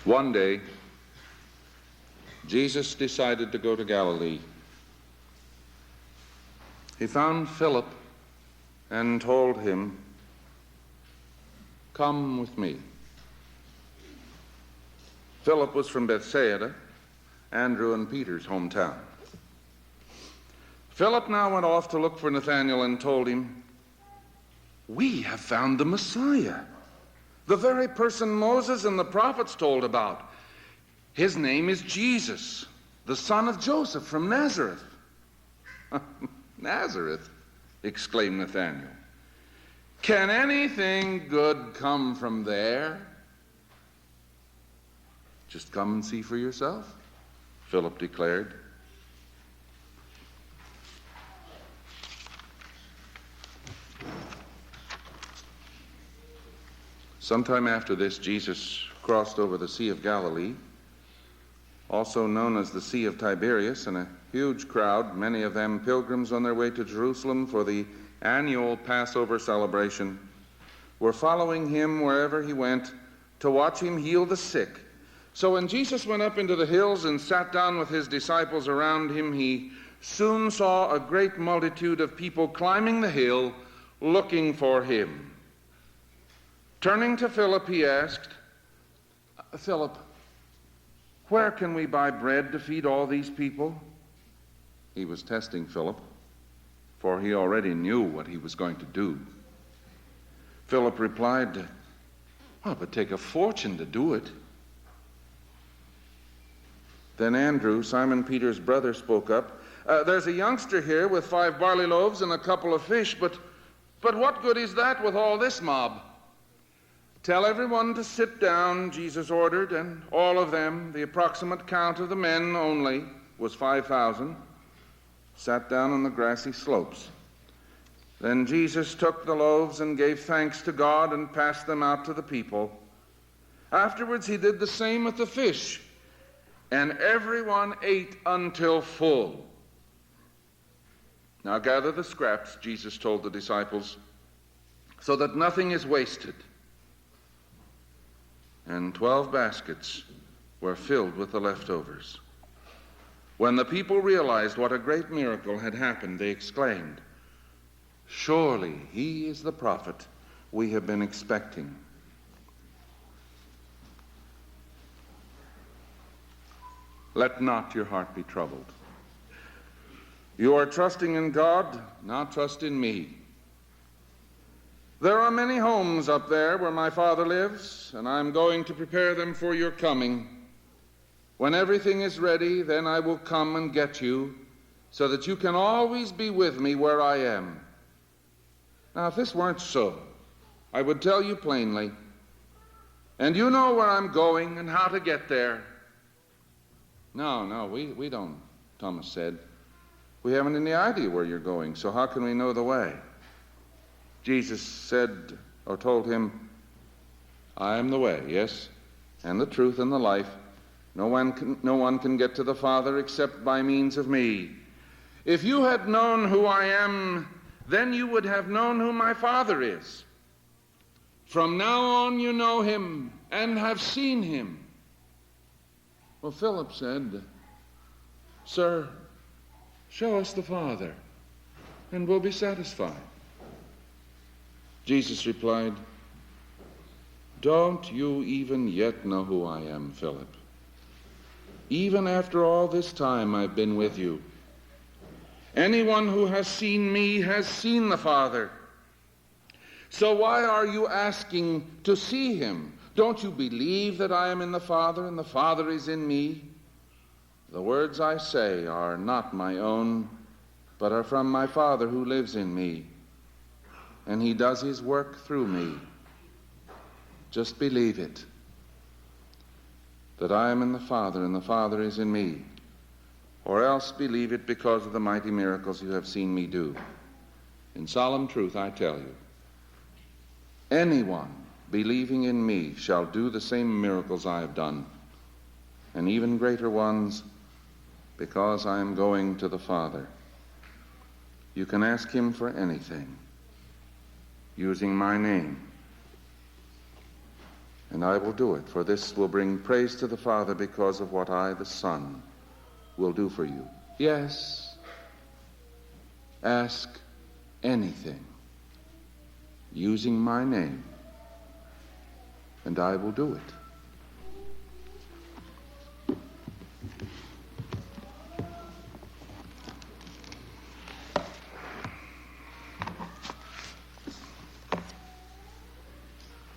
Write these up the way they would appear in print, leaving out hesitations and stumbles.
One day, Jesus decided to go to Galilee. He found Philip and told him, "Come with me." Philip was from Bethsaida, Andrew and Peter's hometown. Philip now went off to look for Nathanael and told him, "We have found the Messiah, the very person Moses and the prophets told about. His name is Jesus, the son of Joseph from Nazareth." "Nazareth?" exclaimed Nathanael. "Can anything good come from there?" "Just come and see for yourself," Philip declared. Sometime after this, Jesus crossed over the Sea of Galilee, also known as the Sea of Tiberias, and a huge crowd, many of them pilgrims on their way to Jerusalem for the annual Passover celebration, were following him wherever he went to watch him heal the sick. So when Jesus went up into the hills and sat down with his disciples around him, he soon saw a great multitude of people climbing the hill looking for him. Turning to Philip, he asked, "Philip, where can we buy bread to feed all these people?" He was testing Philip, for he already knew what he was going to do. Philip replied, "Well, it would take a fortune to do it." Then Andrew, Simon Peter's brother, spoke up. "There's a youngster here with 5 barley loaves and a couple of fish, but what good is that with all this mob?" "Tell everyone to sit down," Jesus ordered, and all of them, the approximate count of the men only was 5,000, sat down on the grassy slopes. Then Jesus took the loaves and gave thanks to God and passed them out to the people. Afterwards he did the same with the fish, and everyone ate until full. "Now gather the scraps," Jesus told the disciples, "so that nothing is wasted." And 12 baskets were filled with the leftovers. When the people realized what a great miracle had happened, they exclaimed, "Surely he is the prophet we have been expecting." Let not your heart be troubled. You are trusting in God, now trust in me. There are many homes up there where my Father lives, and I'm going to prepare them for your coming. When everything is ready, then I will come and get you, so that you can always be with me where I am. Now, if this weren't so, I would tell you plainly, and you know where I'm going and how to get there. No, we don't, Thomas said. We haven't any idea where you're going, so how can we know the way? Jesus said, or told him, "I am the way, yes, and the truth and the life. No one can get to the Father except by means of me. If you had known who I am, then you would have known who my Father is. From now on you know him and have seen him." Well, Philip said, "Sir, show us the Father, and we'll be satisfied." Jesus replied, "Don't you even yet know who I am, Philip? Even after all this time I've been with you. Anyone who has seen me has seen the Father. So why are you asking to see him? Don't you believe that I am in the Father and the Father is in me? The words I say are not my own, but are from my Father who lives in me, and he does his work through me. Just believe it, that I am in the Father and the Father is in me, or else believe it because of the mighty miracles you have seen me do. In solemn truth I tell you, anyone believing in me shall do the same miracles I have done, and even greater ones, because I am going to the Father. You can ask him for anything using my name, And I will do it, for this will bring praise to the Father because of what I, the Son, will do for you. Yes, ask anything using my name, and I will do it.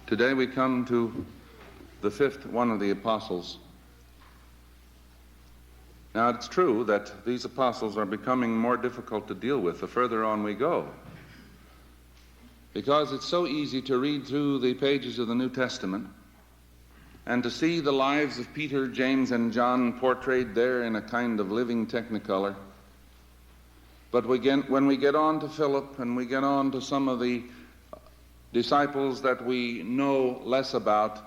Today we come to the fifth one of the apostles. Now it's true that these apostles are becoming more difficult to deal with the further on we go, because it's so easy to read through the pages of the New Testament and to see the lives of Peter, James, and John portrayed there in a kind of living technicolor. But when we get on to Philip and we get on to some of the disciples that we know less about,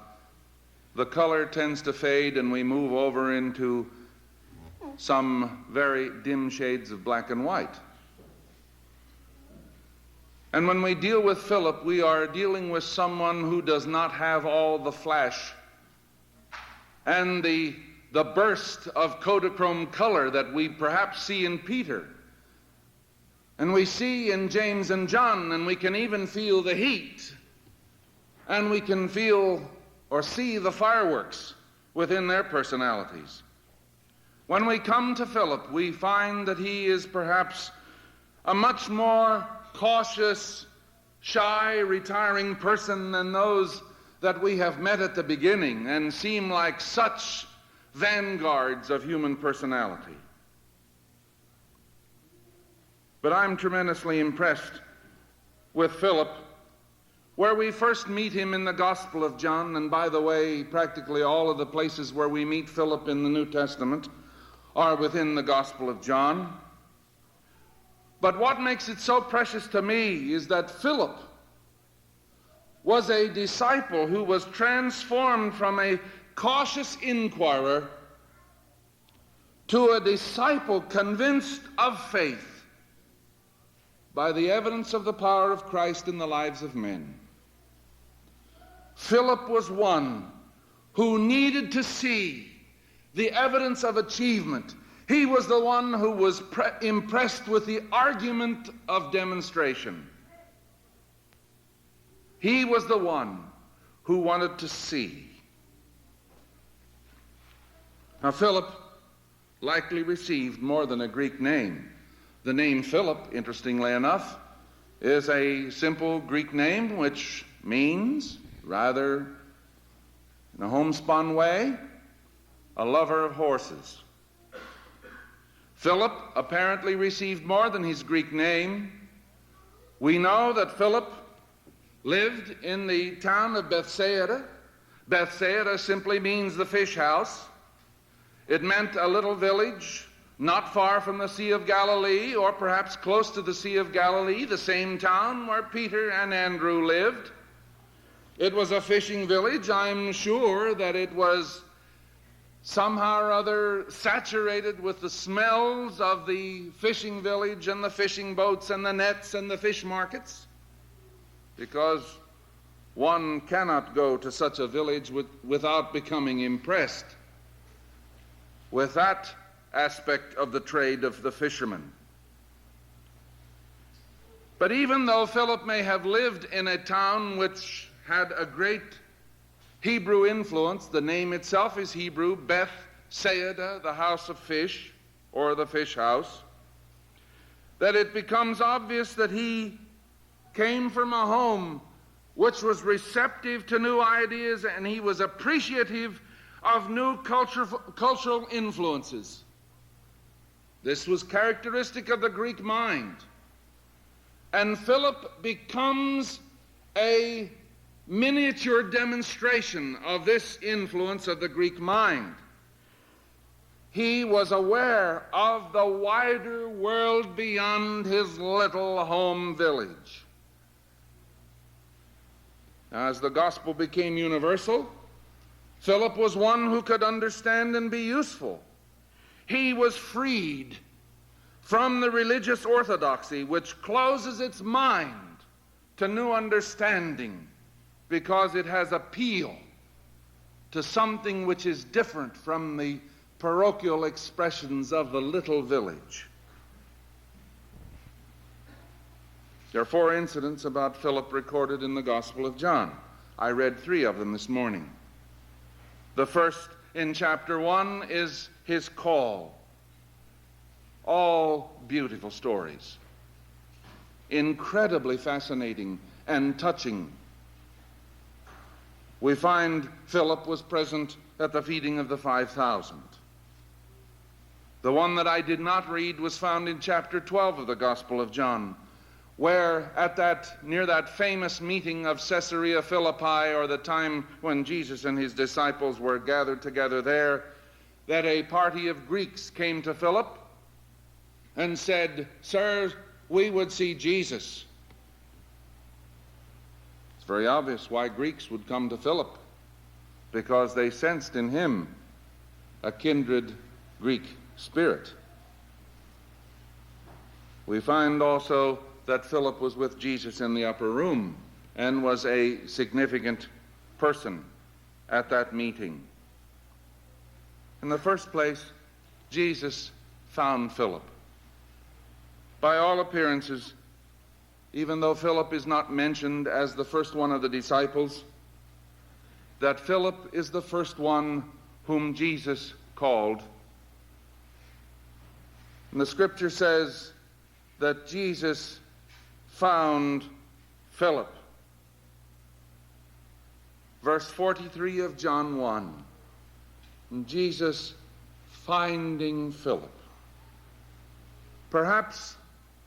the color tends to fade and we move over into some very dim shades of black and white. And when we deal with Philip, we are dealing with someone who does not have all the flash and the burst of Kodachrome color that we perhaps see in Peter. And we see in James and John, and we can even feel the heat, and we can feel or see the fireworks within their personalities. When we come to Philip, we find that he is perhaps a much more cautious, shy, retiring person than those that we have met at the beginning and seem like such vanguards of human personality. But I'm tremendously impressed with Philip, where we first meet him in the Gospel of John. And by the way, practically all of the places where we meet Philip in the New Testament are within the Gospel of John. But what makes it so precious to me is that Philip was a disciple who was transformed from a cautious inquirer to a disciple convinced of faith by the evidence of the power of Christ in the lives of men. Philip was one who needed to see the evidence of achievement. He was the one who was impressed with the argument of demonstration. He was the one who wanted to see. Now, Philip likely received more than a Greek name. The name Philip, interestingly enough, is a simple Greek name which means, rather in a homespun way, a lover of horses. Philip apparently received more than his Greek name. We know that Philip lived in the town of Bethsaida. Bethsaida simply means the fish house. It meant a little village not far from the Sea of Galilee, or perhaps close to the Sea of Galilee, the same town where Peter and Andrew lived. It was a fishing village. I'm sure that it was somehow or other saturated with the smells of the fishing village and the fishing boats and the nets and the fish markets, because one cannot go to such a village without becoming impressed with that aspect of the trade of the fishermen. But even though Philip may have lived in a town which had a great Hebrew influence, the name itself is Hebrew, Bethsaida, the house of fish, or the fish house, that it becomes obvious that he came from a home which was receptive to new ideas, and he was appreciative of new cultural influences. This was characteristic of the Greek mind. And Philip becomes a miniature demonstration of this influence of the Greek mind. He was aware of the wider world beyond his little home village. As the gospel became universal, Philip was one who could understand and be useful. He was freed from the religious orthodoxy which closes its mind to new understanding because it has appeal to something which is different from the parochial expressions of the little village. There are 4 incidents about Philip recorded in the Gospel of John. I read 3 of them this morning. The first in chapter 1 is his call. All beautiful stories, incredibly fascinating and touching. We find Philip was present at the feeding of the 5,000. The one that I did not read was found in chapter 12 of the Gospel of John, where near that famous meeting of Caesarea Philippi, or the time when Jesus and his disciples were gathered together there, that a party of Greeks came to Philip and said, "Sir, we would see Jesus." It's very obvious why Greeks would come to Philip, because they sensed in him a kindred Greek spirit. We find also that Philip was with Jesus in the upper room and was a significant person at that meeting. In the first place, Jesus found Philip. By all appearances, even though Philip is not mentioned as the first one of the disciples, that Philip is the first one whom Jesus called. And the scripture says that Jesus found Philip. Verse 43 of John 1. Jesus finding Philip. Perhaps,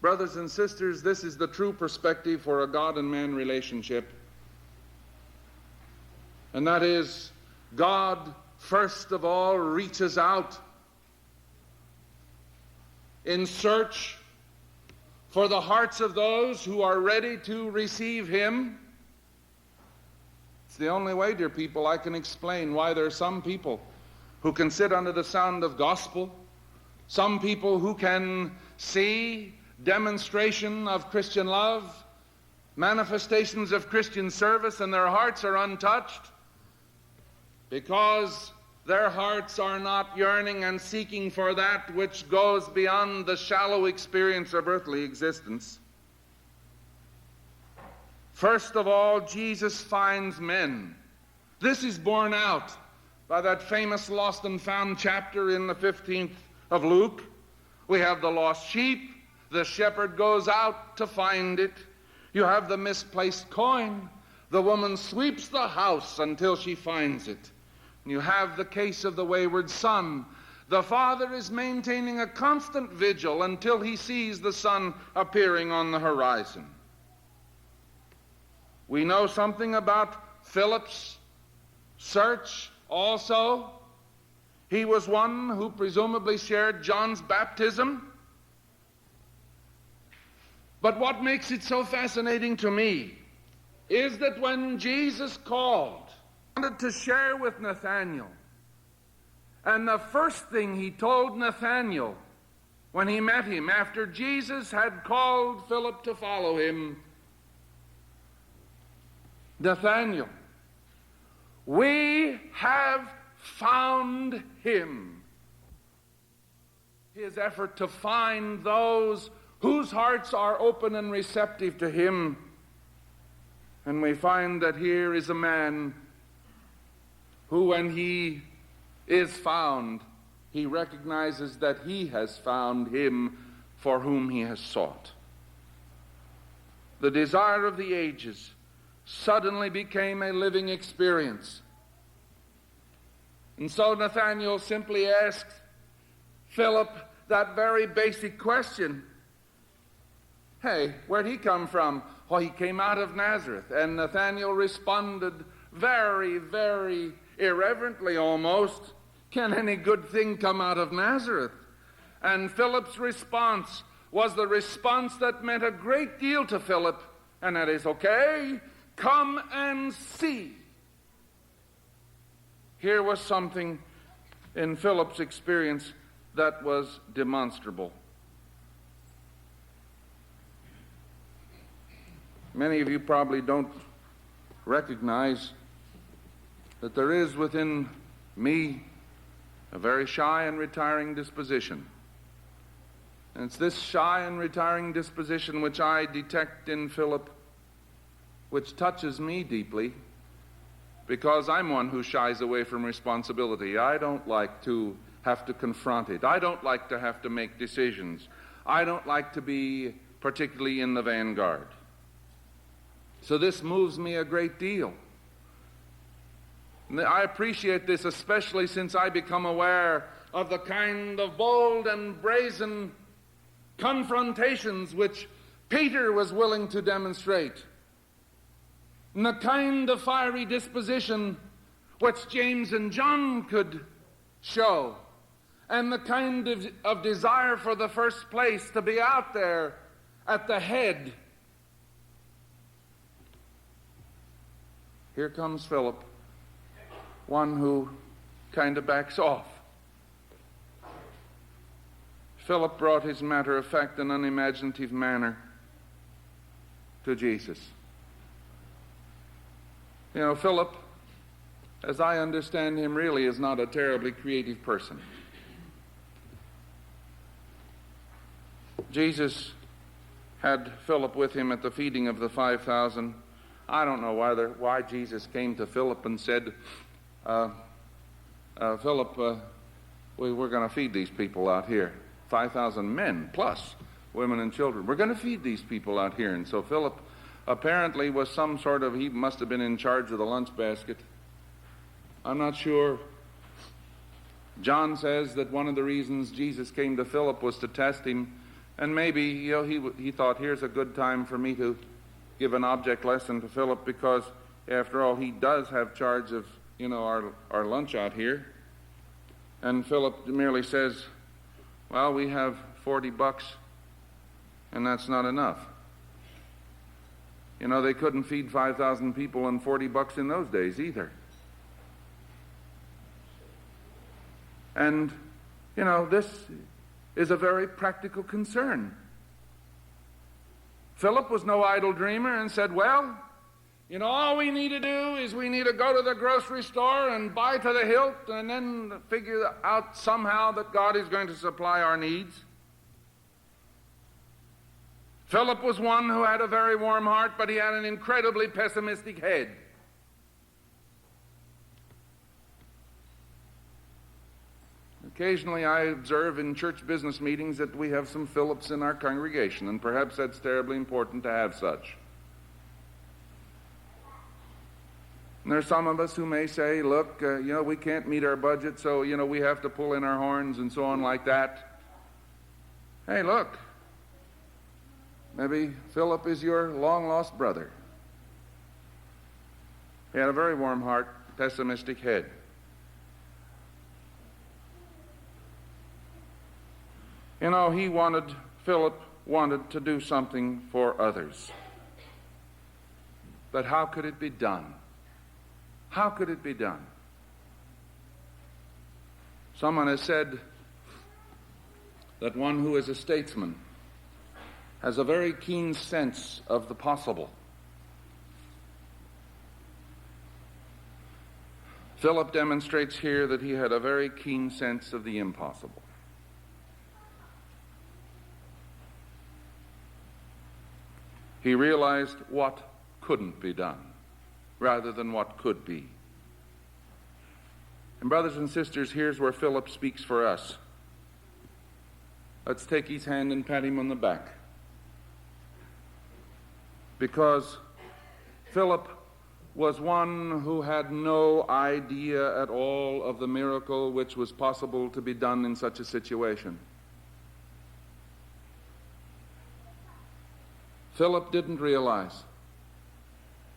brothers and sisters, this is the true perspective for a God and man relationship. And that is, God first of all reaches out in search for the hearts of those who are ready to receive him. It's the only way, dear people, I can explain why there are some people who can sit under the sound of gospel, some people who can see demonstration of Christian love, manifestations of Christian service, and their hearts are untouched because their hearts are not yearning and seeking for that which goes beyond the shallow experience of earthly existence. First of all, Jesus finds men. This is borne out by that famous lost and found chapter in the 15th of Luke. We have the lost sheep. The shepherd goes out to find it. You have the misplaced coin. The woman sweeps the house until she finds it. You have the case of the wayward son. The father is maintaining a constant vigil until he sees the son appearing on the horizon. We know something about Philip's search also. He was one who presumably shared John's baptism. But what makes it so fascinating to me is that when Jesus called, wanted to share with Nathanael. And the first thing he told Nathanael when he met him after Jesus had called Philip to follow him, "Nathanael, we have found him." His effort to find those whose hearts are open and receptive to him. And we find that here is a man who, when he is found, he recognizes that he has found him for whom he has sought. The desire of the ages suddenly became a living experience. And so Nathanael simply asked Philip that very basic question. Hey, where'd he come from? Oh, he came out of Nazareth. And Nathanael responded very, very irreverently almost, "Can any good thing come out of Nazareth?" And Philip's response was the response that meant a great deal to Philip, and that is, "Okay, come and see." Here was something in Philip's experience that was demonstrable. Many of you probably don't recognize that there is within me a very shy and retiring disposition. And it's this shy and retiring disposition which I detect in Philip, which touches me deeply, because I'm one who shies away from responsibility. I don't like to have to confront it. I don't like to have to make decisions. I don't like to be particularly in the vanguard. So this moves me a great deal. And I appreciate this especially since I become aware of the kind of bold and brazen confrontations which Peter was willing to demonstrate, and the kind of fiery disposition which James and John could show, and the kind of desire for the first place, to be out there at the head. Here comes Philip, one who kind of backs off. Philip brought his matter-of-fact and unimaginative manner to Jesus. You know, Philip, as I understand him, really is not a terribly creative person. Jesus had Philip with him at the feeding of the 5,000. I don't know why Jesus came to Philip and said, Philip, we're going to feed these people out here. 5,000 men plus women and children. We're going to feed these people out here. And so Philip apparently was he must have been in charge of the lunch basket. I'm not sure. John says that one of the reasons Jesus came to Philip was to test him, and maybe he thought, here's a good time for me to give an object lesson to Philip, because after all, he does have charge of our lunch out here. And Philip merely says, well, we have $40, and that's not enough. They couldn't feed 5,000 people on $40 in those days either. And, this is a very practical concern. Philip was no idle dreamer and said, well, all we need to do is we need to go to the grocery store and buy to the hilt and then figure out somehow that God is going to supply our needs. Philip was one who had a very warm heart, but he had an incredibly pessimistic head. Occasionally I observe in church business meetings that we have some Philips in our congregation, and perhaps that's terribly important to have such. And there are some of us who may say, look, we can't meet our budget, so, we have to pull in our horns and so on like that. Hey, look, maybe Philip is your long-lost brother. He had a very warm heart, pessimistic head. Philip wanted to do something for others. But how could it be done? How could it be done? Someone has said that one who is a statesman has a very keen sense of the possible. Philip demonstrates here that he had a very keen sense of the impossible. He realized what couldn't be done rather than what could be. And brothers and sisters, here's where Philip speaks for us. Let's take his hand and pat him on the back. Because Philip was one who had no idea at all of the miracle which was possible to be done in such a situation. Philip didn't realize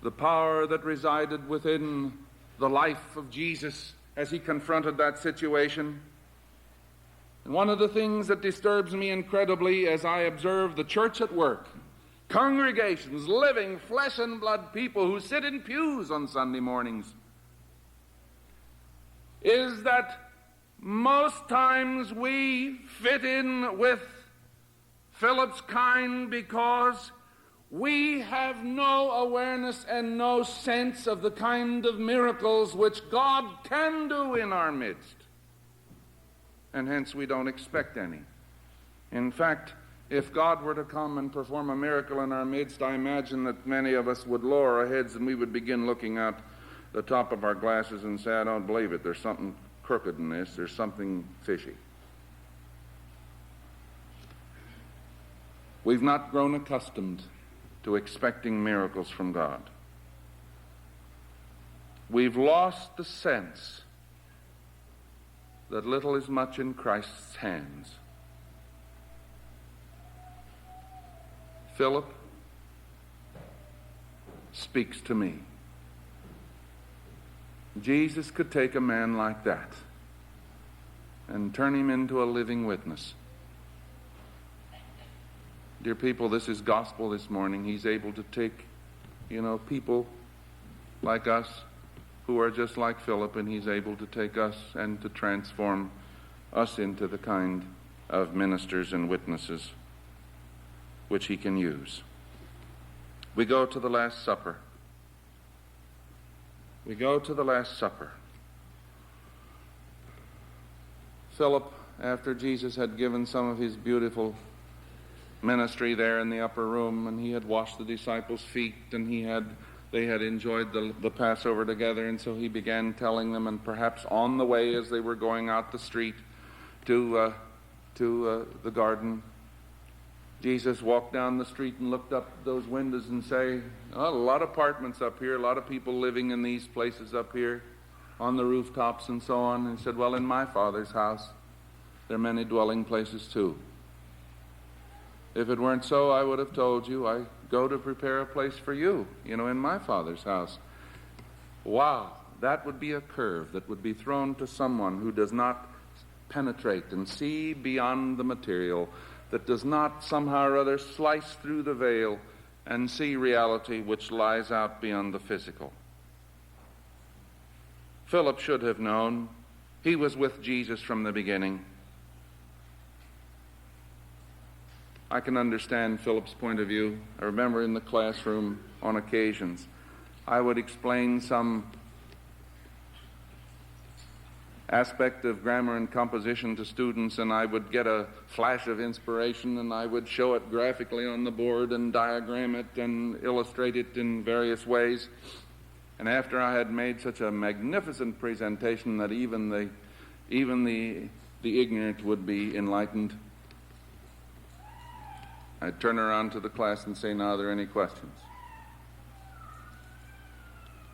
the power that resided within the life of Jesus as he confronted that situation. And one of the things that disturbs me incredibly as I observe the church at work, congregations, living flesh and blood people who sit in pews on Sunday mornings, is that most times we fit in with Philip's kind because we have no awareness and no sense of the kind of miracles which God can do in our midst. And hence we don't expect any. In fact, if God were to come and perform a miracle in our midst, I imagine that many of us would lower our heads and we would begin looking out the top of our glasses and say, I don't believe it. There's something crooked in this. There's something fishy. We've not grown accustomed to expecting miracles from God. We've lost the sense that little is much in Christ's hands. Philip speaks to me. Jesus could take a man like that and turn him into a living witness. Dear people, this is gospel this morning. He's able to take, people like us who are just like Philip, and he's able to take us and to transform us into the kind of ministers and witnesses which he can use. We go to the Last Supper. We go to the Last Supper. Philip, after Jesus had given some of his beautiful ministry there in the upper room, and he had washed the disciples' feet, and they had enjoyed the Passover together, and so he began telling them, and perhaps on the way as they were going out the street to the garden, Jesus walked down the street and looked up those windows and say, a lot of apartments up here, a lot of people living in these places up here on the rooftops and so on. And he said, well, in my Father's house there are many dwelling places too. If it weren't so, I would have told you, I go to prepare a place for you, in my Father's house. Wow, that would be a curve that would be thrown to someone who does not penetrate and see beyond the material, that does not somehow or other slice through the veil and see reality which lies out beyond the physical. Philip should have known. He was with Jesus from the beginning. I can understand Philip's point of view. I remember in the classroom on occasions, I would explain some aspect of grammar and composition to students, and I would get a flash of inspiration, and I would show it graphically on the board and diagram it and illustrate it in various ways. And after I had made such a magnificent presentation that even the ignorant would be enlightened, I'd turn around to the class and say, now, are there any questions?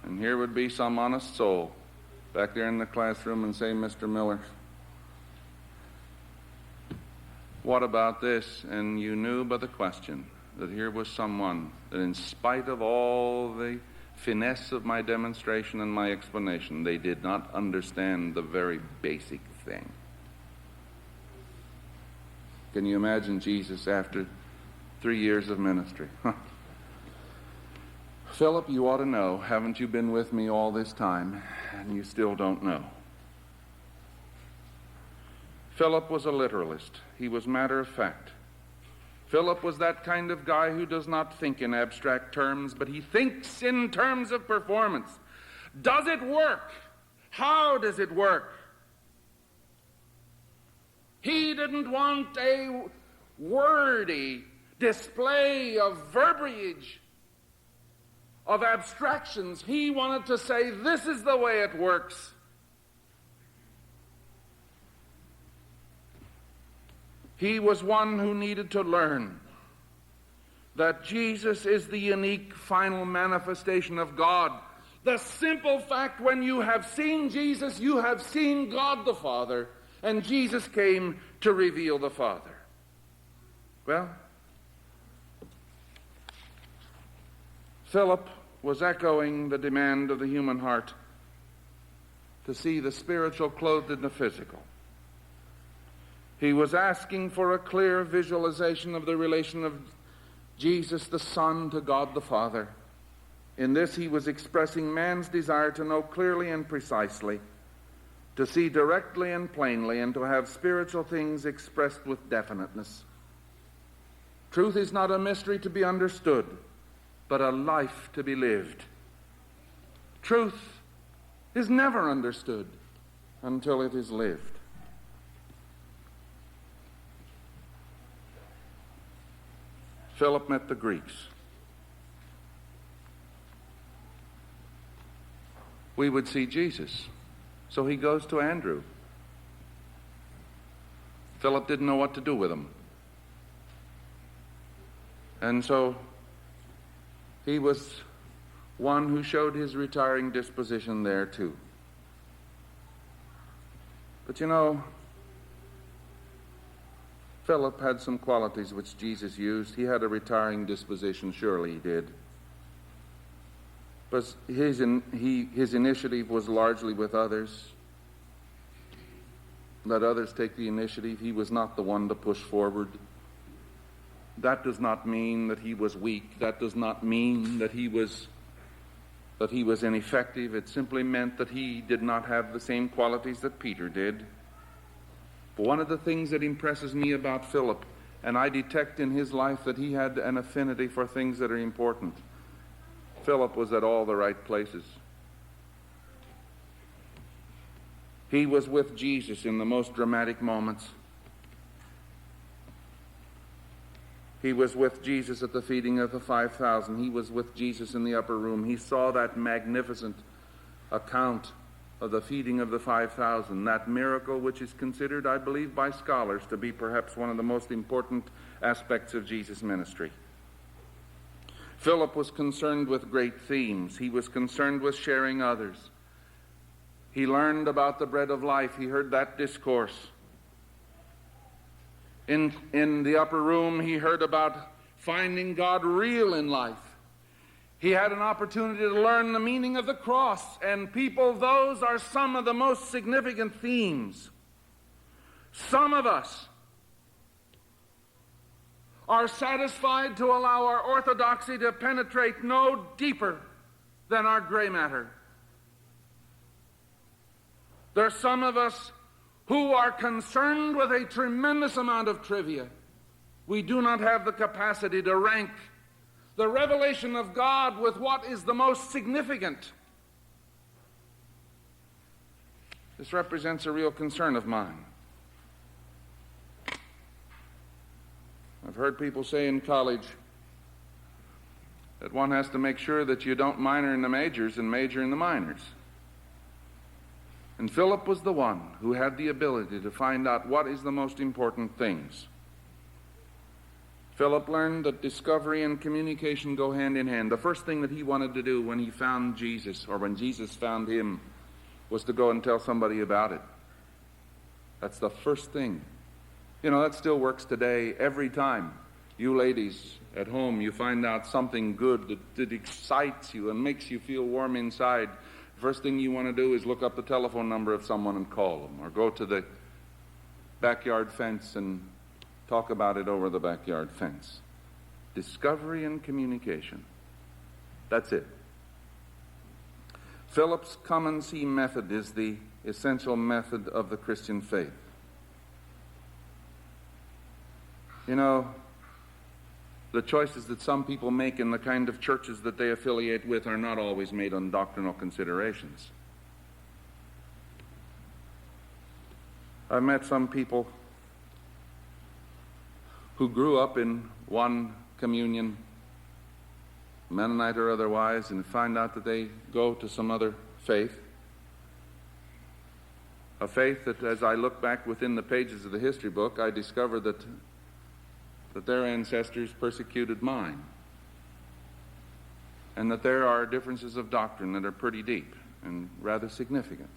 And here would be some honest soul back there in the classroom and say, Mr. Miller, what about this? And you knew by the question that here was someone that, in spite of all the finesse of my demonstration and my explanation, they did not understand the very basic thing. Can you imagine Jesus after 3 years of ministry? Philip, you ought to know, haven't you been with me all this time, and you still don't know? Philip was a literalist. He was matter of fact. Philip was that kind of guy who does not think in abstract terms, but he thinks in terms of performance. Does it work? How does it work? He didn't want a wordy display of verbiage, of abstractions. He wanted to say, this is the way it works. He was one who needed to learn that Jesus is the unique final manifestation of God. The simple fact, when you have seen Jesus, you have seen God the Father, and Jesus came to reveal the Father. Well, Philip was echoing the demand of the human heart to see the spiritual clothed in the physical. He was asking for a clear visualization of the relation of Jesus the Son to God the Father. In this, he was expressing man's desire to know clearly and precisely, to see directly and plainly, and to have spiritual things expressed with definiteness. Truth is not a mystery to be understood, but a life to be lived. Truth is never understood until it is lived. Philip met the Greeks. We would see Jesus. So he goes to Andrew. Philip didn't know what to do with him. And so he was one who showed his retiring disposition there too. But you know, Philip had some qualities which Jesus used. He had a retiring disposition, surely he did. But his initiative was largely with others. Let others take the initiative. He was not the one to push forward. That does not mean that he was weak. That does not mean that he was ineffective. It simply meant that he did not have the same qualities that Peter did. But one of the things that impresses me about Philip, and I detect in his life that he had an affinity for things that are important. Philip was at all the right places. He was with Jesus in the most dramatic moments. He was with Jesus at the feeding of the 5,000. He was with Jesus in the upper room. He saw that magnificent account of the feeding of the 5,000, that miracle which is considered, I believe, by scholars to be perhaps one of the most important aspects of Jesus' ministry. Philip was concerned with great themes. He was concerned with sharing others. He learned about the bread of life. He heard that discourse. In the upper room, he heard about finding God real in life. He had an opportunity to learn the meaning of the cross. And people, those are some of the most significant themes. Some of us are satisfied to allow our orthodoxy to penetrate no deeper than our gray matter. There are some of us who are concerned with a tremendous amount of trivia. We do not have the capacity to rank the revelation of God with what is the most significant. This represents a real concern of mine. I've heard people say in college that one has to make sure that you don't minor in the majors and major in the minors. And Philip was the one who had the ability to find out what is the most important things. Philip learned that discovery and communication go hand in hand. The first thing that he wanted to do when he found Jesus, or when Jesus found him, was to go and tell somebody about it. That's the first thing. You know, that still works today every time. You ladies at home, you find out something good that excites you and makes you feel warm inside. The first thing you want to do is look up the telephone number of someone and call them, or go to the backyard fence and talk about it over the backyard fence. Discovery and communication. That's it. Philip's come and see method is the essential method of the Christian faith. You know, the choices that some people make in the kind of churches that they affiliate with are not always made on doctrinal considerations. I've met some people who grew up in one communion, Mennonite or otherwise, and find out that they go to some other faith. A faith that, as I look back within the pages of the history book, I discover that their ancestors persecuted mine, and that there are differences of doctrine that are pretty deep and rather significant.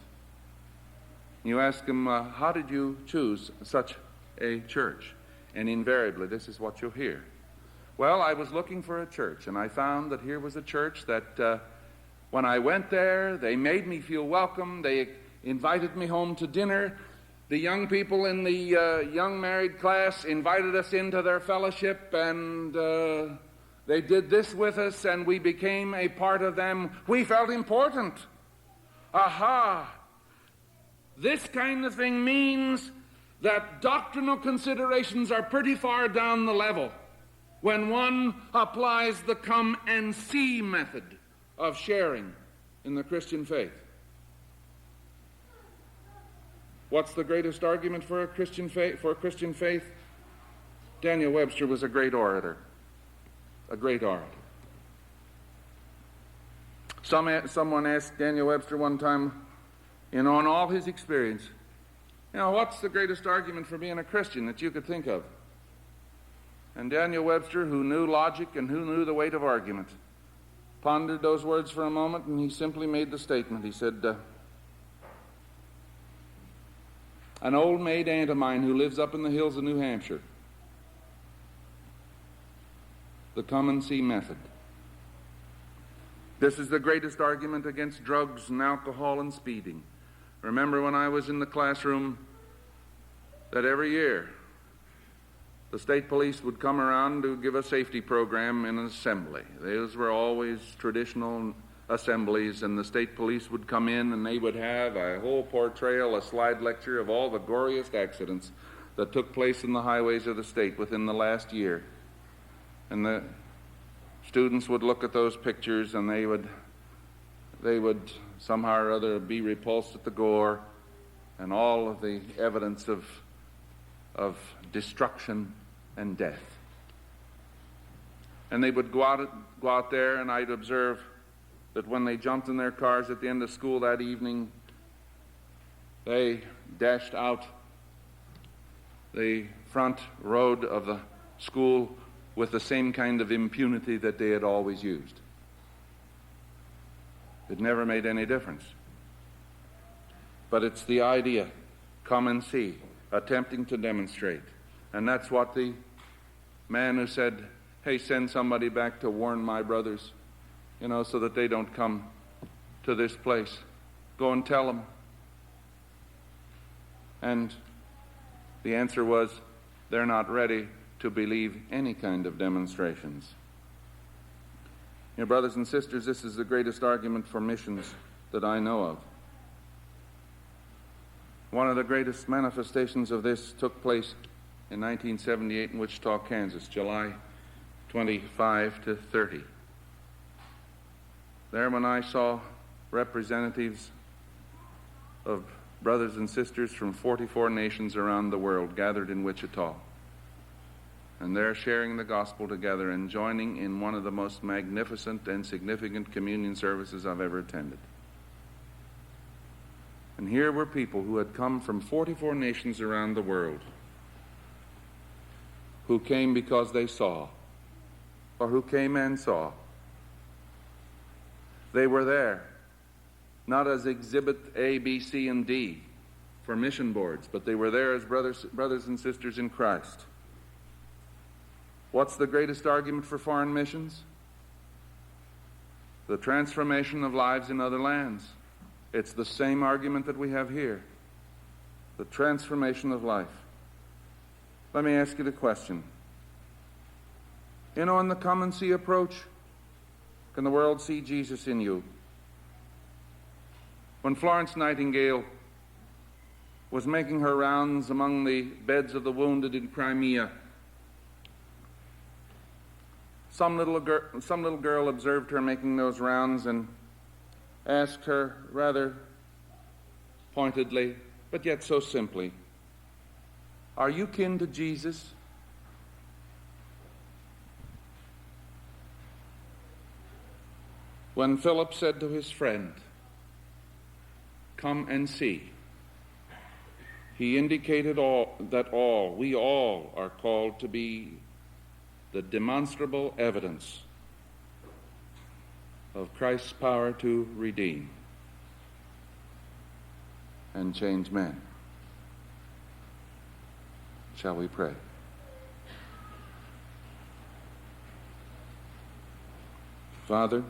You ask them, how did you choose such a church? And invariably, this is what you'll hear. Well, I was looking for a church, and I found that here was a church that when I went there, they made me feel welcome. They invited me home to dinner. The young people in the young married class invited us into their fellowship, and they did this with us, and we became a part of them. We felt important. Aha! This kind of thing means that doctrinal considerations are pretty far down the level. when one applies the come and see method of sharing in the Christian faith. What's the greatest argument for a Christian faith? Daniel Webster was a great orator. A great orator. Someone asked Daniel Webster one time, in all his experience, what's the greatest argument for being a Christian that you could think of? And Daniel Webster, who knew logic and who knew the weight of argument, pondered those words for a moment, and he simply made the statement. He said, an old maid aunt of mine who lives up in the hills of New Hampshire, the come and see method. This is the greatest argument against drugs and alcohol and speeding. Remember when I was in the classroom that every year the state police would come around to give a safety program in an assembly. Those were always traditional assemblies, and the state police would come in and they would have a whole portrayal, a slide lecture of all the goriest accidents that took place in the highways of the state within the last year. And the students would look at those pictures and they would somehow or other be repulsed at the gore and all of the evidence of destruction and death. And they would go out there, and I'd observe that when they jumped in their cars at the end of school that evening, they dashed out the front road of the school with the same kind of impunity that they had always used. It never made any difference. But it's the idea, come and see, attempting to demonstrate. And that's what the man who said, hey, send somebody back to warn my brothers, so that they don't come to this place. Go and tell them. And the answer was, they're not ready to believe any kind of demonstrations. Brothers and sisters, this is the greatest argument for missions that I know of. One of the greatest manifestations of this took place in 1978 in Wichita, Kansas, July 25 to 30. There, when I saw representatives of brothers and sisters from 44 nations around the world gathered in Wichita, and they're sharing the gospel together and joining in one of the most magnificent and significant communion services I've ever attended. And here were people who had come from 44 nations around the world, who came because they saw, or who came and saw. They were there, not as exhibit A, B, C, and D for mission boards, but they were there as brothers and sisters in Christ. What's the greatest argument for foreign missions? The transformation of lives in other lands. It's the same argument that we have here. The transformation of life. Let me ask you the question. In the come and see approach, can the world see Jesus in you? When Florence Nightingale was making her rounds among the beds of the wounded in Crimea, some little girl observed her making those rounds and asked her rather pointedly, but yet so simply, "Are you kin to Jesus?" When Philip said to his friend, "Come and see," he indicated we all are called to be the demonstrable evidence of Christ's power to redeem and change men. Shall we pray? Father,